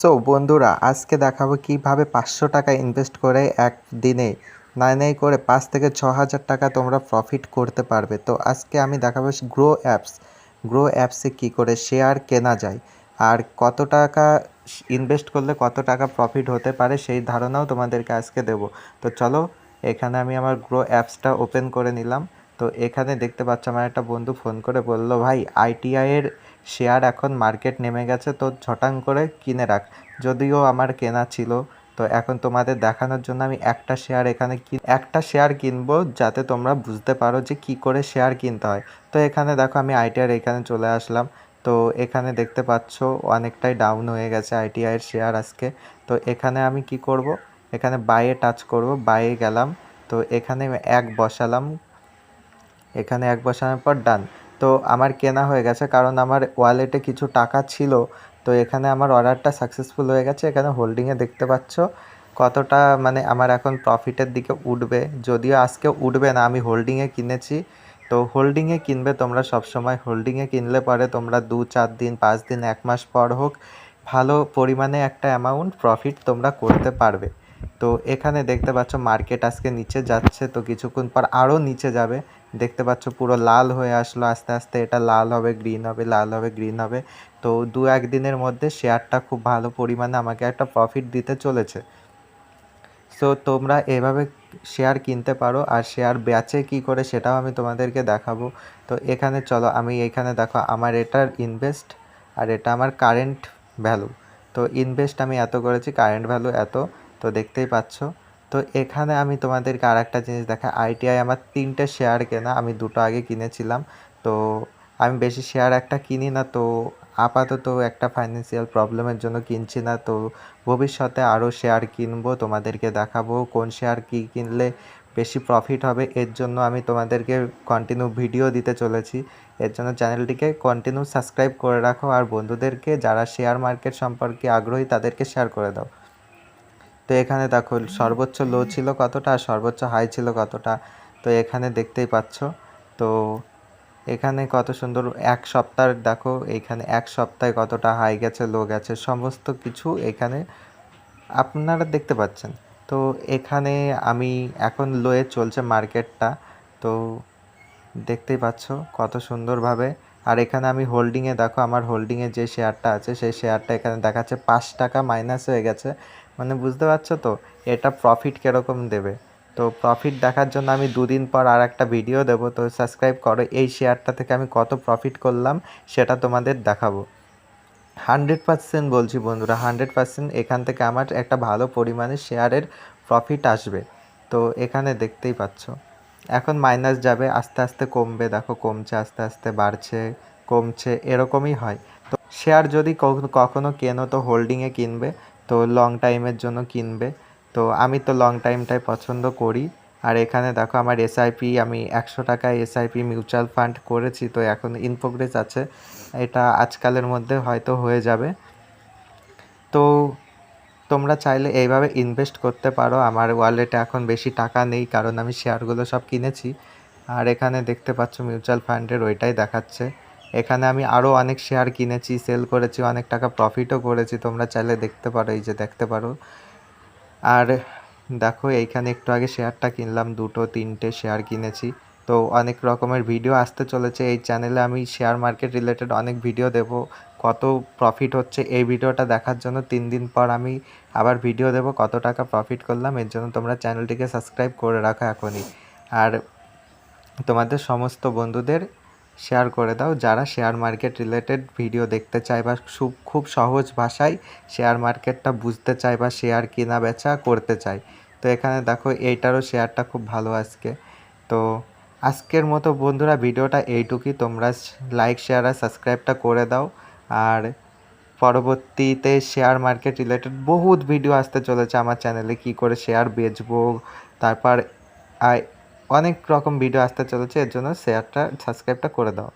So বন্ধুরা, আজকে দেখাবো কিভাবে 500 টাকা ইনভেস্ট করে একদিনে নাই করে 5 থেকে 6,000 টাকা তোমরা প্রফিট করতে পারবে। তো আজকে আমি দেখাবো গ্রো অ্যাপসে কি করে শেয়ার কেনা যায় আর কত টাকা ইনভেস্ট করলে কত টাকা প্রফিট হতে পারে সেই ধারণাও তোমাদেরকে আজকে দেব। তো চলো, এখানে আমি আমার গ্রো অ্যাপসটা ওপেন করে নিলাম। তো এখানে দেখতে পাচ্ছ আমার একটা বন্ধু ফোন করে বলল, ভাই আইটিআইয়ের শেয়ার এখন মার্কেট নেমে গেছে, তো ঝটাং করে কিনে রাখ। যদিও আমার কেনা ছিল, তো এখন তোমাদের দেখানোর জন্য আমি একটা শেয়ার কিনবো, যাতে তোমরা বুঝতে পারো যে কি করে শেয়ার কিনতে হয়। তো এখানে দেখো আমি আইটিআইয়ের এখানে চলে আসলাম। তো এখানে দেখতে পাচ্ছ অনেকটাই ডাউন হয়ে গেছে আইটিআইয়ের শেয়ার আজকে। তো এখানে আমি কি করব, এখানে বাইয়ে টাচ করব, বাইয়ে গেলাম। তো এখানে বসালাম, এখানে বসানোর পর ডান। তো আমার কেনা হয়ে গেছে, কারণ আমার ওয়ালেটে কিছু টাকা ছিল। তো এখানে আমার অর্ডারটা সাকসেসফুল হয়ে গেছে। এখানে হোল্ডিংয়ে দেখতে পাচ্ছ কতটা, মানে আমার এখন প্রফিটের দিকে উঠবে। যদিও আজকে উঠবে না, আমি হোল্ডিংয়ে কিনেছি। তো হোল্ডিংয়ে কিনবে তোমরা সবসময়। হোল্ডিংয়ে কিনলে পরে তোমরা 2-4 দিন, 5 দিন, 1 মাস পর হোক, ভালো পরিমাণে একটা অ্যামাউন্ট প্রফিট তোমরা করতে পারবে। তো এখানে দেখতে পাচ্ছ মার্কেট আজকে নিচে যাচ্ছে, তো কিছুক্ষণ পর আরও নিচে যাবে। দেখতে পাচ্ছ পুরো লাল হয়ে আসলো, আস্তে আস্তে এটা লাল হবে, গ্রিন হবে, লাল হবে, গ্রিন হবে। তো 2-1 দিনের মধ্যে শেয়ারটা খুব ভালো পরিমাণে আমাকে একটা প্রফিট দিতে চলেছে। সো তোমরা এভাবে শেয়ার কিনতে পারো, আর শেয়ার বেচে কী করে সেটাও আমি তোমাদেরকে দেখাবো। তো এখানে চলো, আমি এখানে দেখো আমার এটার ইনভেস্ট আর এটা আমার কারেন্ট ভ্যালু। তো ইনভেস্ট আমি এত করেছি, কারেন্ট ভ্যালু এত। তো দেখতেই পাচ্ছ। তো এখানে আমি তোমাদেরকে আর একটা জিনিস দেখাই। আইটিআই আমার 3টে শেয়ার কেনা, আমি 2টো আগে কিনেছিলাম। তো আমি বেশি শেয়ার একটা কিনি না, তো আপাতত একটা ফাইন্যান্সিয়াল প্রবলেমের জন্য কিনছি না। তো ভবিষ্যতে আরও শেয়ার কিনবো, তোমাদেরকে দেখাবো কোন শেয়ার কী কিনলে বেশি প্রফিট হবে। এর জন্য আমি তোমাদেরকে কন্টিনিউ ভিডিও দিতে চলেছি। এর জন্য চ্যানেলটিকে কন্টিনিউ সাবস্ক্রাইব করে রাখো, আর বন্ধুদেরকে যারা শেয়ার মার্কেট সম্পর্কে আগ্রহী তাদেরকে শেয়ার করে দাও। তো এখানে দেখো সর্বোচ্চ লো ছিল কতটা আর সর্বোচ্চ হাই ছিল কতটা, তো এখানে দেখতেই পাচ্ছ। তো এখানে কত সুন্দর 1 সপ্তাহ দেখো, এইখানে 1 সপ্তাহে কতটা হাই গেছে, লো গেছে, সমস্ত কিছু এখানে আপনারা দেখতে পাচ্ছেন। তো এখানে আমি এখন লোয়ে চলছে মার্কেটটা, তো দেখতেই পাচ্ছ কত সুন্দরভাবে। আর এখানে আমি হোল্ডিংয়ে দেখো, আমার হোল্ডিংয়ে যে শেয়ারটা আছে সেই শেয়ারটা এখানে দেখাচ্ছে 5 টাকা মাইনাস হয়ে গেছে। মানে বুঝতে পারছো তো এটা প্রফিট কীরকম দেবে। তো প্রফিট দেখার জন্য আমি 2 দিন পর আর একটা ভিডিও দেবো। তো সাবস্ক্রাইব করো, এই শেয়ারটা থেকে আমি কত প্রফিট করলাম সেটা তোমাদের দেখাবো। 100% বলছি বন্ধুরা, 100% এখান থেকে আমার একটা ভালো পরিমাণে শেয়ারের প্রফিট আসবে। তো এখানে দেখতেই পাচ্ছ এখন মাইনাস যাবে, আস্তে আস্তে কমবে। দেখো কমছে, আস্তে আস্তে বাড়ছে, কমছে, এরকমই হয়। তো শেয়ার যদি কখনো কেনো তো হোল্ডিংয়ে কিনবে, তো লং টাইমের জন্য কিনবে। তো আমি তো লং টাইমটাই পছন্দ করি। আর এখানে দেখো আমার এসআইপি, আমি 100 টাকায় এসআইপি মিউচুয়াল ফান্ড করেছি, তো এখন ইন প্রোগ্রেস আছে। এটা আজকালের মধ্যে হয়তো হয়ে যাবে। তো তোমরা চাইলে এইভাবে ইনভেস্ট করতে পারো। আমার ওয়ালেটে এখন বেশি টাকা নেই, কারণ আমি শেয়ারগুলো সব কিনেছি। আর এখানে দেখতে পাচ্ছ মিউচুয়াল ফান্ডের ওইটাই দেখাচ্ছে। এখানে আমি আরও অনেক শেয়ার কিনেছি, সেল করেছি, অনেক টাকা প্রফিটও করেছি। তোমরা চাইলে দেখতে পারো, এই যে দেখতে পারো। আর দেখো এইখানে একটু আগে শেয়ারটা কিনলাম, 2-3টে শেয়ার কিনেছি। তো অনেক রকমের ভিডিও আসতে চলেছে এই চ্যানেলে। আমি শেয়ার মার্কেট রিলেটেড অনেক ভিডিও দেব। কত প্রফিট হচ্ছে এই ভিডিওটা দেখার জন্য 3 দিন পর আমি আবার ভিডিও দেব কত টাকা প্রফিট করলাম। এর জন্য তোমরা চ্যানেলটিকে সাবস্ক্রাইব করে রাখো এখনই। আর তোমাদের সমস্ত বন্ধুদের শেয়ার করে দাও যারা শেয়ার মার্কেট রিলেটেড ভিডিও দেখতে চায়, বা খুব সহজ ভাষায় শেয়ার মার্কেটটা বুঝতে চায়, বা শেয়ার কেনা বেচা করতে চায়। তো এখানে দেখো এইটারও শেয়ারটা খুব ভালো আজকে। তো আজকের মতো বন্ধুরা ভিডিওটা এইটুকুই। তোমরা লাইক, শেয়ার আর সাবস্ক্রাইবটা করে দাও। আর পরবর্তীতে শেয়ার মার্কেট রিলেটেড বহুত ভিডিও আসতে চলেছে আমার চ্যানেলে, কি করে শেয়ার বেচবো, তারপর অনেক রকম ভিডিও আসতে চলেছে। এর জন্য সাবস্ক্রাইবটা করে দাও।